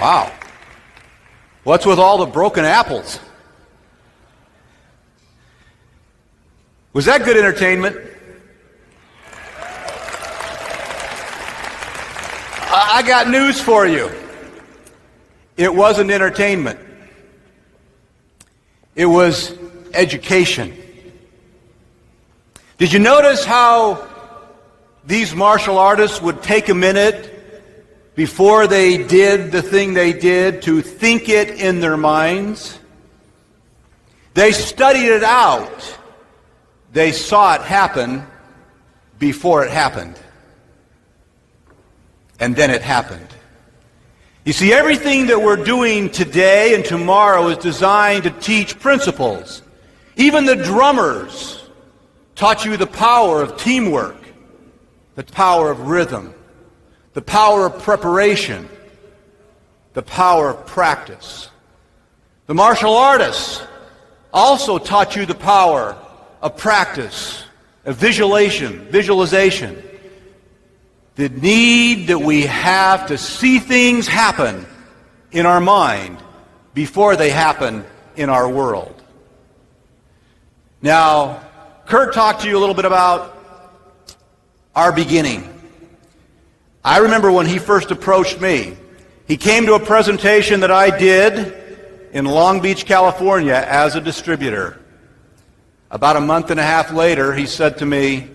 Wow. What's with all the broken apples? Was that good entertainment? I got news for you. It wasn't entertainment. It was education. Did you notice how these martial artists would take a minute before they did the thing they did to think it in their minds? They studied it out. They saw it happen before it happened. And then it happened. You see, everything that we're doing today and tomorrow is designed to teach principles. Even the drummers taught you the power of teamwork, the power of rhythm, the power of preparation, the power of practice. The martial artists also taught you the power of practice, of visualization. The need that we have to see things happen in our mind before they happen in our world. Now, Kurt talked to you a little bit about our beginning. I remember when he first approached me. He came to a presentation that I did in Long Beach, California as a distributor. About a month and a half later, he said to me,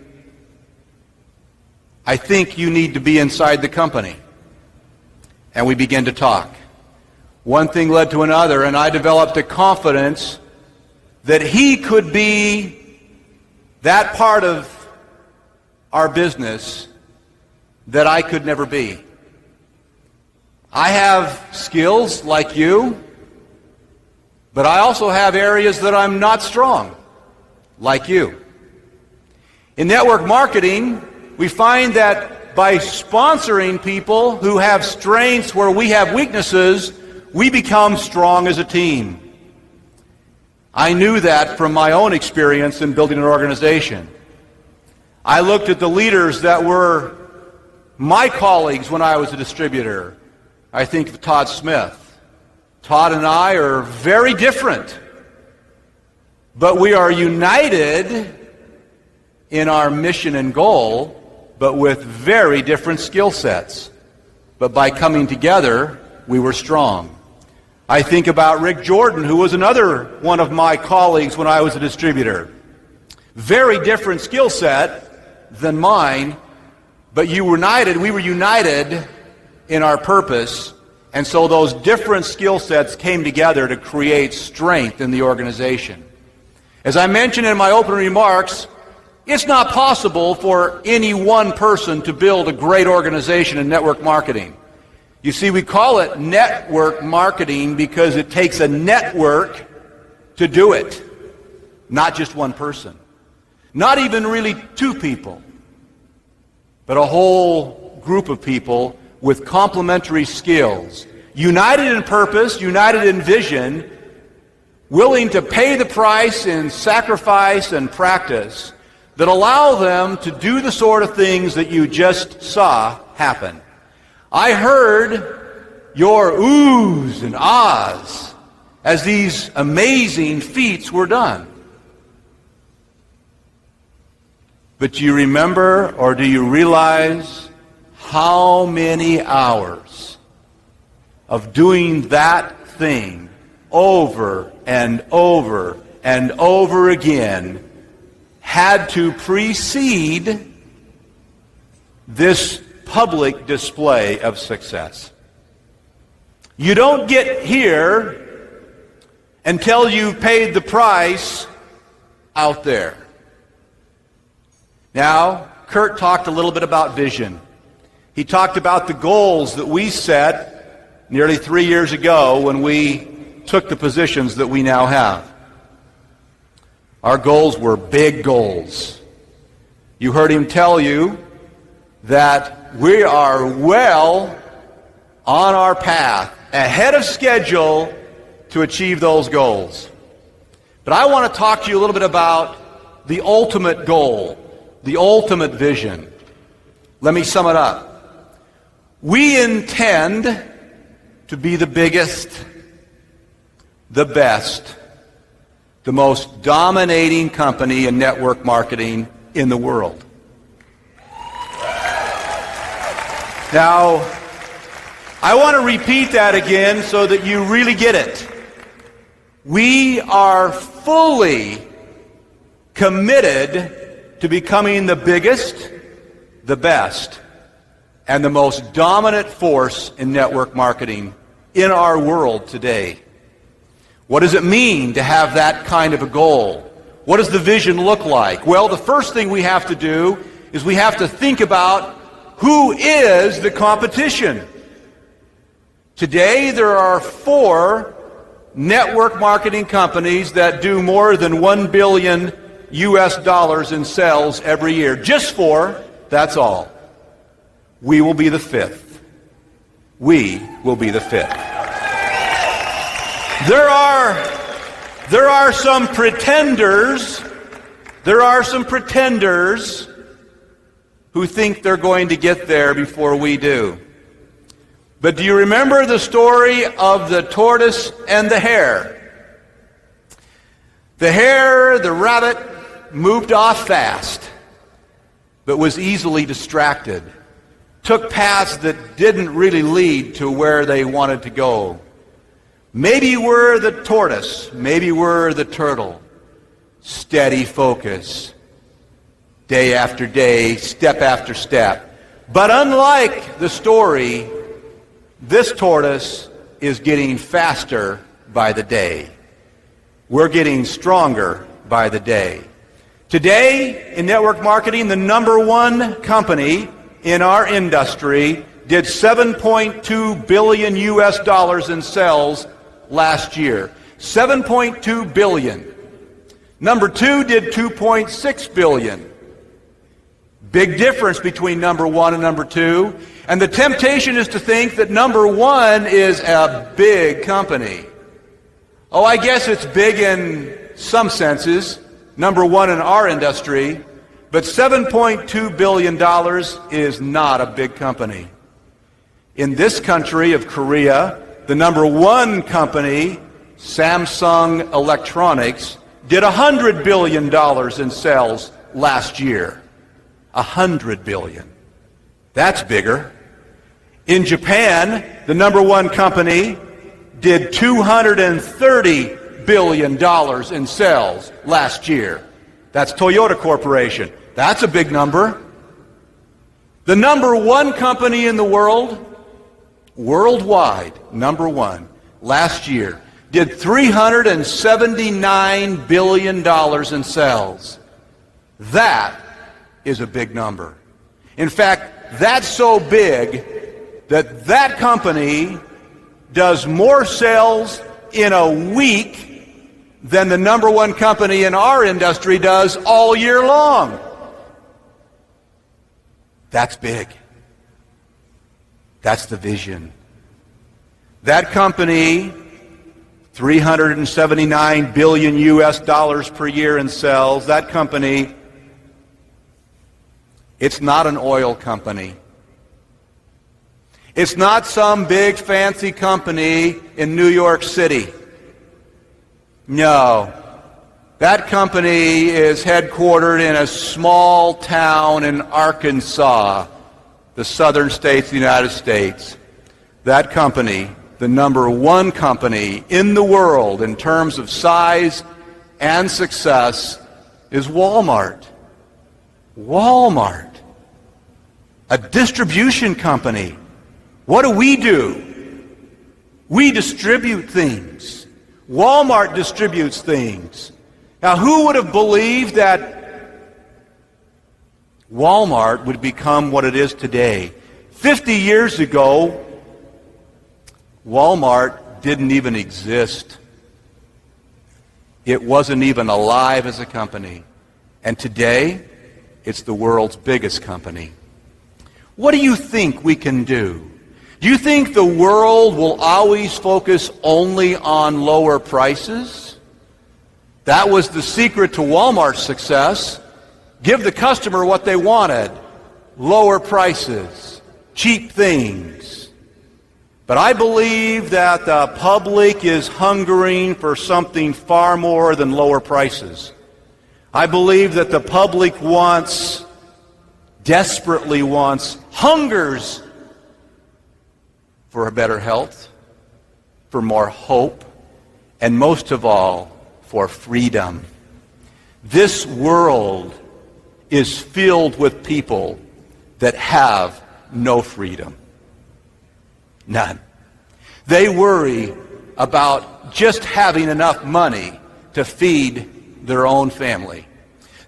"I think you need to be inside the company." And we began to talk. One thing led to another, and I developed a confidence that he could be that part of our business that I could never be. I have skills like you, but I also have areas that I'm not strong, like you. In network marketing, we find that by sponsoring people who have strengths where we have weaknesses, we become strong as a team. I knew that from my own experience in building an organization. I looked at the leaders that were my colleagues when I was a distributor. I think of Todd Smith. Todd and I are very different, but we are united in our mission and goal, but with very different skill sets. But by coming together, we were strong. I think about Rick Jordan, who was another one of my colleagues when I was a distributor. Very different skill set than mine, but we were united in our purpose, and so those different skill sets came together to create strength in the organization. As I mentioned in my opening remarks, it's not possible for any one person to build a great organization in network marketing. You see, we call it network marketing because it takes a network to do it, not just one person. Not even really two people, but a whole group of people with complementary skills, united in purpose, united in vision, willing to pay the price in sacrifice and practice that allow them to do the sort of things that you just saw happen. I heard your oohs and ahs as these amazing feats were done. But do you remember or do you realize how many hours of doing that thing over and over and over again had to precede this public display of success? You don't get here until you've paid the price out there. Now, Kurt talked a little bit about vision. He talked about the goals that we set nearly 3 years ago when we took the positions that we now have. Our goals were big goals. You heard him tell you that we are well on our path, ahead of schedule, to achieve those goals. But I want to talk to you a little bit about the ultimate goal, the ultimate vision. Let me sum it up. We intend to be the biggest, the best, the most dominating company in network marketing in the world. Now, I want to repeat that again so that you really get it. We are fully committed to becoming the biggest, the best, and the most dominant force in network marketing in our world today. What does it mean to have that kind of a goal? What does the vision look like? Well, the first thing we have to do is we have to think about who is the competition. Today, there are 4 network marketing companies that do more than $1 billion in sales every year. Just 4, that's all. We will be the 5th. We will be the 5th. There are some pretenders. There are some pretenders who think they're going to get there before we do. But do you remember the story of the tortoise and the hare? The hare, the rabbit, moved off fast, but was easily distracted. Took paths that didn't really lead to where they wanted to go. Maybe we're the tortoise, maybe we're the turtle. Steady focus, day after day, step after step. But unlike the story, this tortoise is getting faster by the day. We're getting stronger by the day. Today, in network marketing, the number 1 company in our industry did $7.2 billion in sales last year. $7.2 billion. Number 2 did $2.6 billion. Big difference between number 1 and number 2. And the temptation is to think that number 1 is a big company. Oh, I guess it's big in some senses, number 1 in our industry, but $7.2 billion is not a big company. In this country of Korea, the number 1 company, Samsung Electronics, did $100 billion in sales last year. $100 billion. That's bigger. In Japan, the number 1 company did $230 billion in sales last year. That's Toyota Corporation. That's a big number. The number 1 company in the world, worldwide, number 1, last year, did $379 billion in sales. That is a big number. In fact, that's so big that that company does more sales in a week than the number 1 company in our industry does all year long. That's big. That's the vision. That company, $379 billion per year in sales, that company, it's not an oil company. It's not some big fancy company in New York City. No. That company is headquartered in a small town in Arkansas, the southern states of the United States. That company, the number 1 company in the world in terms of size and success, is Walmart. Walmart. A distribution company. What do? We distribute things. Walmart distributes things. Now, who would have believed that Walmart would become what it is today? 50 years ago, Walmart didn't even exist. It wasn't even alive as a company. And today, it's the world's biggest company. What do you think we can do? Do you think the world will always focus only on lower prices? That was the secret to Walmart's success. Give the customer what they wanted. Lower prices. Cheap things. But I believe that the public is hungering for something far more than lower prices. I believe that the public desperately hungers for a better health, for more hope, and most of all, for freedom. This world is filled with people that have no freedom. None. They worry about just having enough money to feed their own family.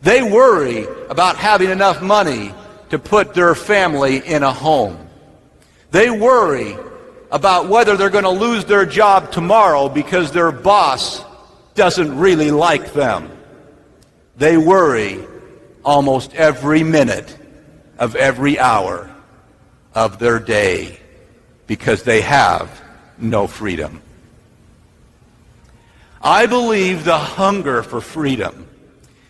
They worry about having enough money to put their family in a home. They worry about whether they're going to lose their job tomorrow because their boss doesn't really like them. They worry almost every minute of every hour of their day because they have no freedom. I believe the hunger for freedom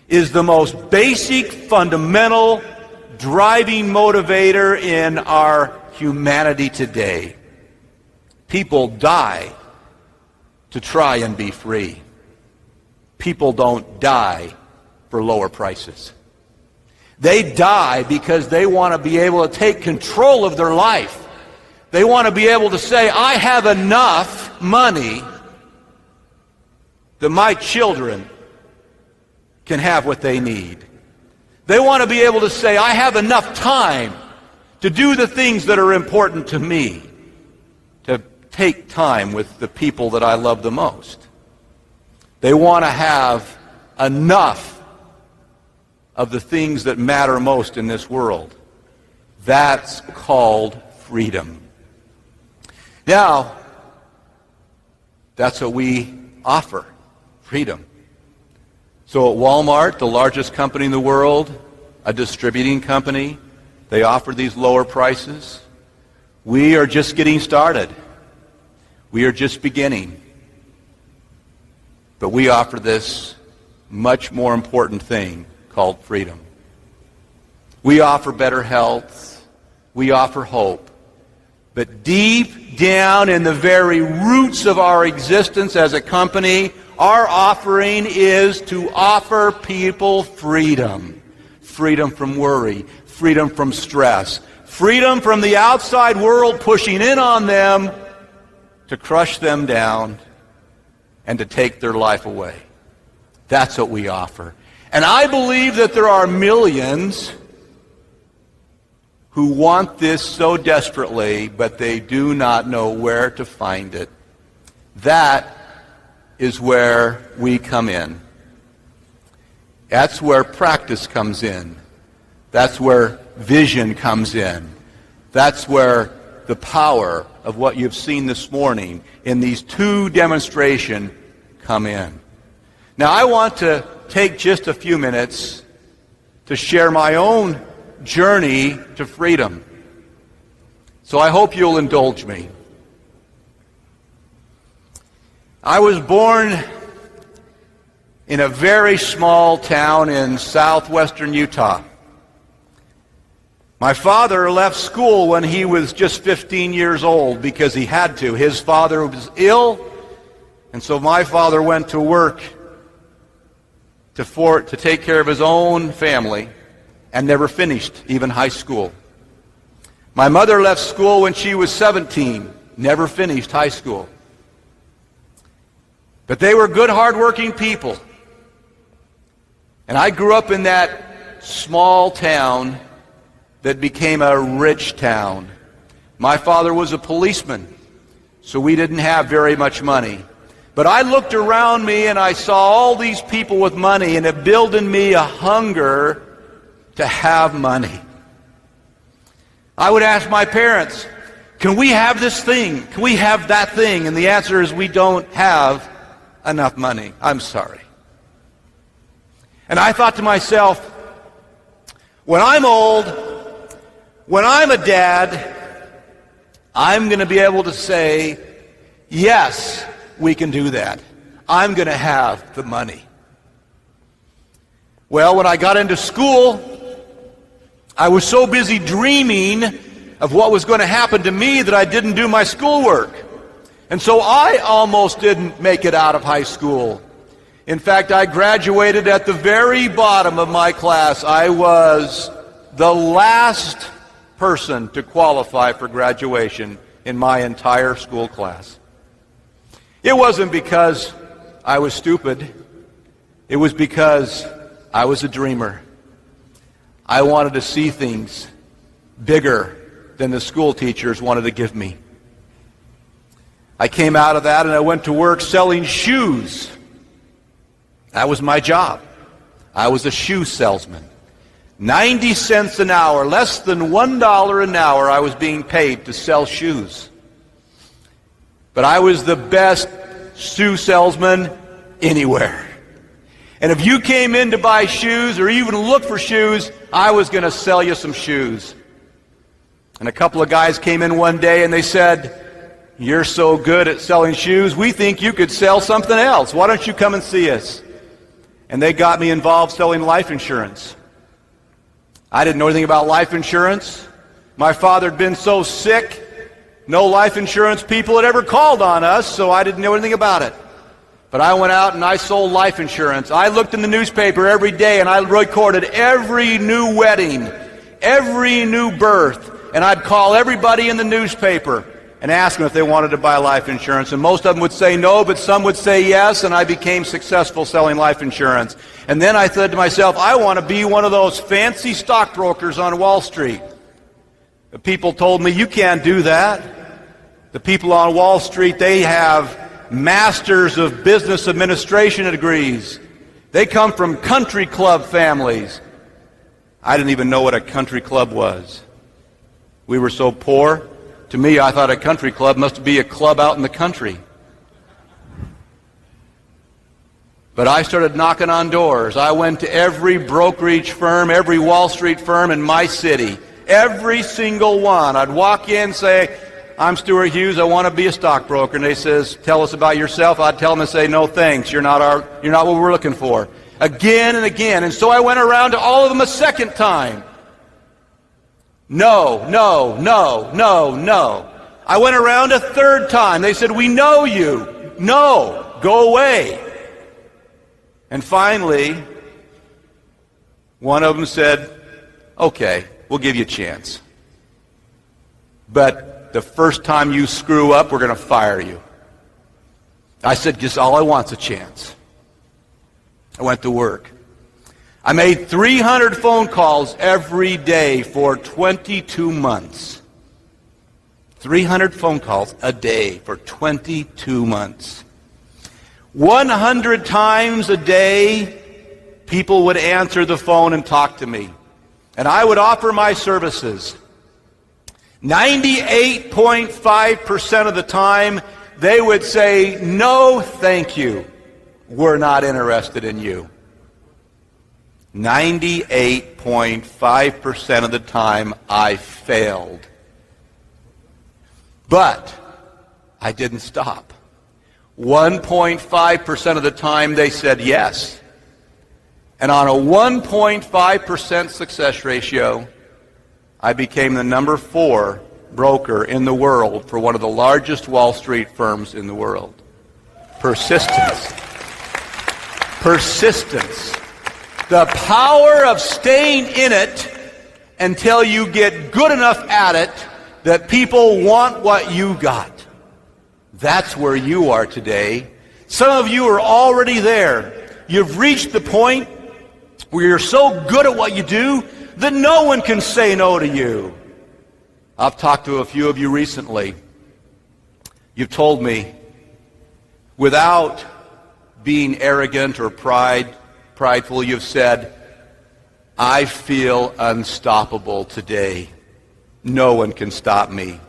is the most basic, fundamental, driving motivator in our humanity today. People die to try and be free. People don't die for lower prices. They die because they want to be able to take control of their life. They want to be able to say, I have enough money that my children can have what they need. They want to be able to say, I have enough time to do the things that are important to me, to take time with the people that I love the most. They want to have enough of the things that matter most in this world. That's called freedom. Now, that's what we offer, freedom. So at Walmart, the largest company in the world, a distributing company, they offer these lower prices. We are just getting started. We are just beginning. But we offer this much more important thing called freedom. We offer better health. We offer hope. But deep down in the very roots of our existence as a company, our offering is to offer people freedom. Freedom from worry. Freedom from stress. Freedom from the outside world pushing in on them to crush them down and to take their life away. That's what we offer. And I believe that there are millions who want this so desperately, but they do not know where to find it. That is where we come in. That's where practice comes in. That's where vision comes in. That's where the power of what you've seen this morning in these two demonstrations come in. Now I want to take just a few minutes to share my own journey to freedom. So I hope you'll indulge me. I was born in a very small town in southwestern Utah. My father left school when he was just 15 years old because he had to. His father was ill, and so my father went to work to take care of his own family and never finished even high school. My mother left school when she was 17, never finished high school. But they were good, hard-working people. And I grew up in that small town that became a rich town. My father was a policeman, so we didn't have very much money. But I looked around me and I saw all these people with money, and it built in me a hunger to have money. I would ask my parents, can we have this thing? Can we have that thing? And the answer is we don't have enough money. I'm sorry. And I thought to myself, when I'm old, when I'm a dad, I'm going to be able to say, yes, we can do that. I'm going to have the money. Well, when I got into school, I was so busy dreaming of what was going to happen to me that I didn't do my schoolwork. And so I almost didn't make it out of high school. In fact, I graduated at the very bottom of my class. I was the last person to qualify for graduation in my entire school class. It wasn't because I was stupid. It was because I was a dreamer. I wanted to see things bigger than the school teachers wanted to give me. I came out of that and I went to work selling shoes. That was my job. I was a shoe salesman. 90 cents an hour, less than $1 an hour, I was being paid to sell shoes. But I was the best shoe salesman anywhere. And if you came in to buy shoes or even look for shoes, I was going to sell you some shoes. And a couple of guys came in one day and they said, "You're so good at selling shoes, we think you could sell something else. Why don't you come and see us?" And they got me involved selling life insurance. I didn't know anything about life insurance. My father had been so sick, no life insurance people had ever called on us, so I didn't know anything about it. But I went out and I sold life insurance. I looked in the newspaper every day and I recorded every new wedding, every new birth, and I'd call everybody in the newspaper and ask them if they wanted to buy life insurance. And most of them would say no, but some would say yes, and I became successful selling life insurance. And then I said to myself, I want to be one of those fancy stockbrokers on Wall Street. The people told me, you can't do that. The people on Wall Street, they have masters of business administration degrees. They come from country club families. I didn't even know what a country club was. We were so poor. To me, I thought a country club must be a club out in the country. But I started knocking on doors. I went to every brokerage firm, every Wall Street firm in my city. Every single one. I'd walk in and say, "I'm Stuart Hughes, I want to be a stockbroker." And they says, "Tell us about yourself." I'd tell them and say, "No thanks, you're not what we're looking for." Again and again. And so I went around to all of them a second time. No, no, no, no, no. I went around a third time. They said, "We know you." "No, go away." And finally, one of them said, "Okay, we'll give you a chance. But the first time you screw up, we're going to fire you." I said, "Just all I want's a chance." I went to work. I made 300 phone calls every day for 22 months. 300 phone calls a day for 22 months. 100 times a day, people would answer the phone and talk to me. And I would offer my services. 98.5% of the time, they would say, "No, thank you. We're not interested in you." 98.5% of the time, I failed. But I didn't stop. 1.5% of the time, they said yes. And on a 1.5% success ratio, I became the number 4 broker in the world for one of the largest Wall Street firms in the world. Persistence. Persistence. The power of staying in it until you get good enough at it that people want what you got. That's where you are today. Some of you are already there. You've reached the point where you're so good at what you do that no one can say no to you. I've talked to a few of you recently. You've told me, without being arrogant or prideful, you've said, "I feel unstoppable today. No one can stop me."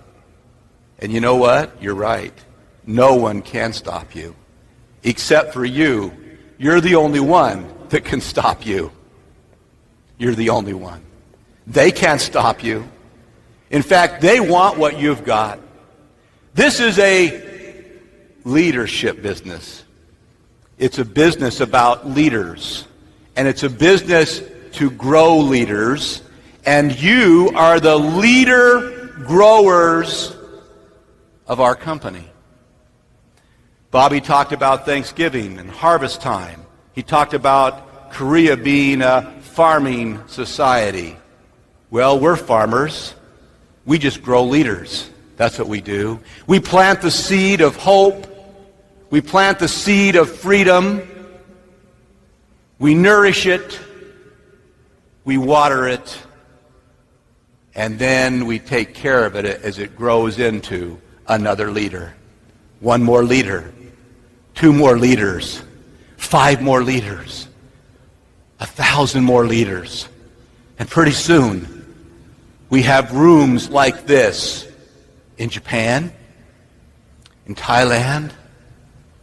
And you know what? You're right. No one can stop you. Except for you. You're the only one that can stop you. You're the only one. They can't stop you. In fact, they want what you've got. This is a leadership business. It's a business about leaders. And it's a business to grow leaders. And you are the leader growers of our company. Bobby talked about Thanksgiving and harvest time. He talked about Korea being a farming society. Well, we're farmers. We just grow leaders. That's what we do. We plant the seed of hope. We plant the seed of freedom. We nourish it. We water it. And then we take care of it as it grows into another leader. One more leader. 2 more leaders. 5 more leaders. 1,000 more leaders. And pretty soon, we have rooms like this in Japan, in Thailand,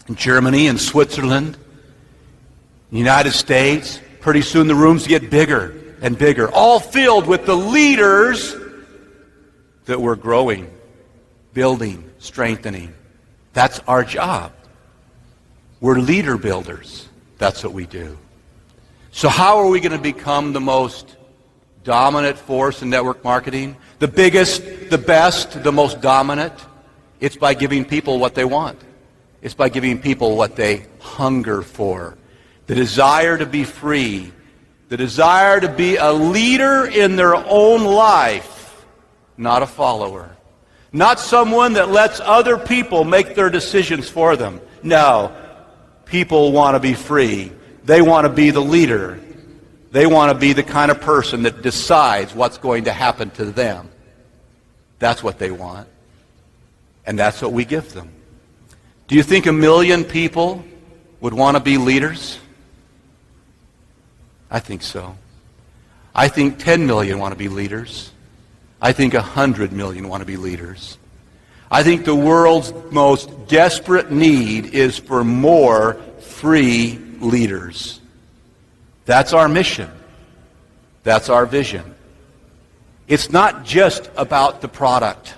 in Germany, in Switzerland, in the United States. Pretty soon the rooms get bigger and bigger, all filled with the leaders that we're growing, building, strengthening. That's our job. We're leader builders. That's what we do. So how are we going to become the most dominant force in network marketing? The biggest, the best, the most dominant? It's by giving people what they want. It's by giving people what they hunger for. The desire to be free. The desire to be a leader in their own life, not a follower. Not someone that lets other people make their decisions for them. No. People want to be free. They want to be the leader. They want to be the kind of person that decides what's going to happen to them. That's what they want. And that's what we give them. Do you think 1 million people would want to be leaders? I think so. I think 10 million want to be leaders. I think 100 million want to be leaders. I think the world's most desperate need is for more free leaders. That's our mission. That's our vision. It's not just about the product.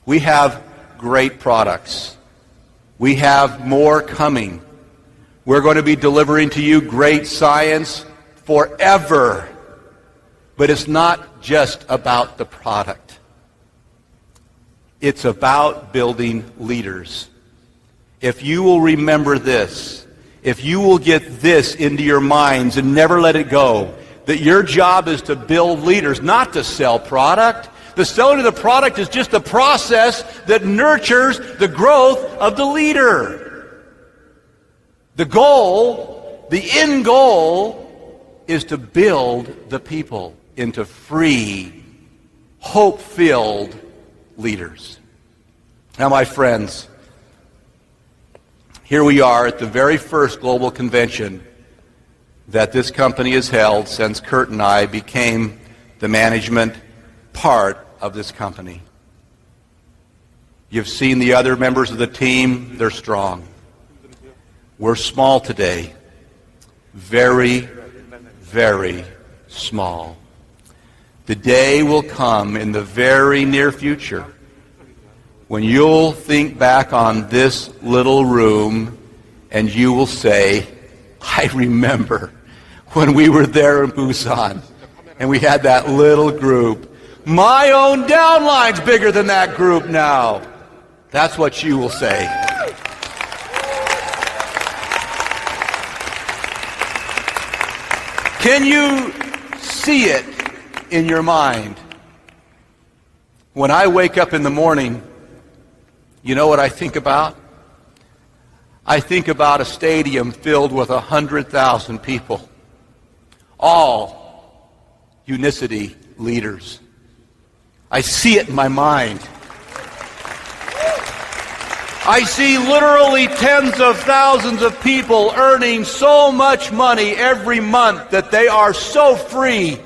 We have great products. We have more coming. We're going to be delivering to you great science forever. But it's not just about the product. It's about building leaders. If you will remember this, if you will get this into your minds and never let it go, that your job is to build leaders, not to sell product. The selling of the product is just a process that nurtures the growth of the leader. The goal, the end goal, is to build the people into free, hope-filled leaders. Now, my friends, here we are at the very first global convention that this company has held since Kurt and I became the management part of this company. You've seen the other members of the team. They're strong. We're small today. Very, very small. The day will come in the very near future when you'll think back on this little room and you will say, I remember when we were there in Busan and we had that little group. My own downline's bigger than that group now. That's what you will say. Can you see it in your mind? When I wake up in the morning, you know what I think about? I think about a stadium filled with 100,000 people, all unicity leaders. I see it in my mind. I see literally tens of thousands of people earning so much money every month that they are so free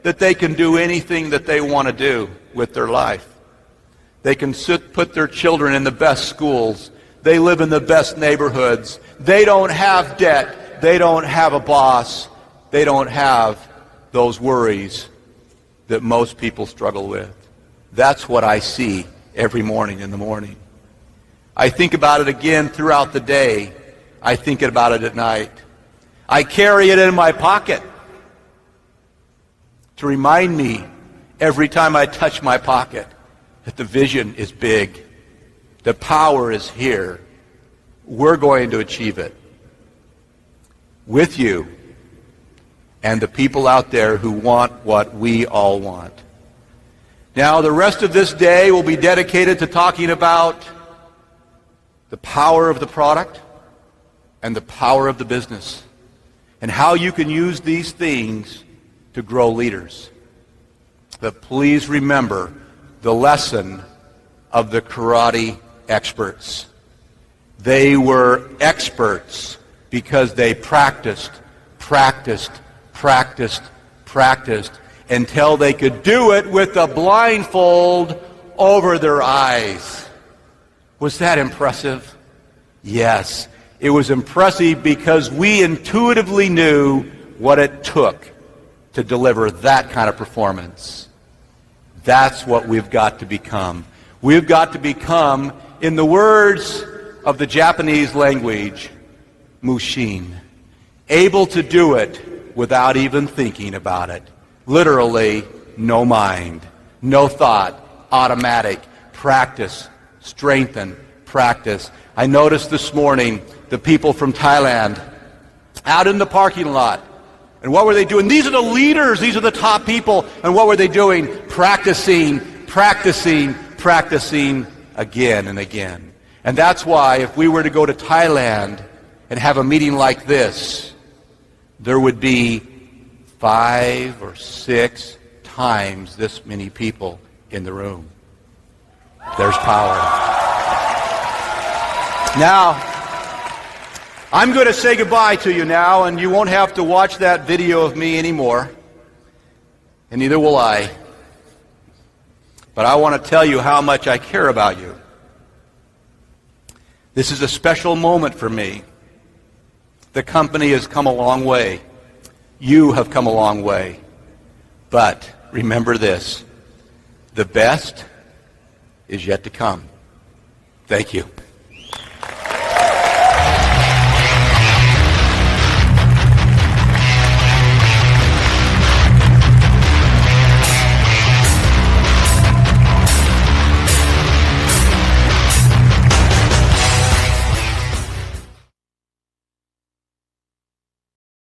that they can do anything that they want to do with their life. They can put their children in the best schools. They live in the best neighborhoods. They don't have debt. They don't have a boss. They don't have those worries that most people struggle with. That's what I see every morning in the morning. I think about it again throughout the day. I think about it at night. I carry it in my pocket to remind me every time I touch my pocket that the vision is big. The power is here. We're going to achieve it with you and the people out there who want what we all want. Now, the rest of this day will be dedicated to talking about the power of the product and the power of the business and how you can use these things to grow leaders. But please remember the lesson of the karate experts. They were experts because they practiced until they could do it with a blindfold over their eyes. Was that impressive? Yes. It was impressive because we intuitively knew what it took to deliver that kind of performance. That's what we've got to become. We've got to become, in the words of the Japanese language, mushin, able to do it without even thinking about it. Literally, no mind, no thought, automatic, practice, strengthen, practice. I noticed this morning the people from Thailand out in the parking lot. And what were they doing? These are the leaders. These are the top people. And what were they doing? Practicing again and again. And that's why if we were to go to Thailand and have a meeting like this, there would be 5 or 6 times this many people in the room. There's power. Now, I'm going to say goodbye to you now, and you won't have to watch that video of me anymore, and neither will I. But I want to tell you how much I care about you. This is a special moment for me. The company has come a long way. You have come a long way. But remember this, the best is yet to come. Thank you.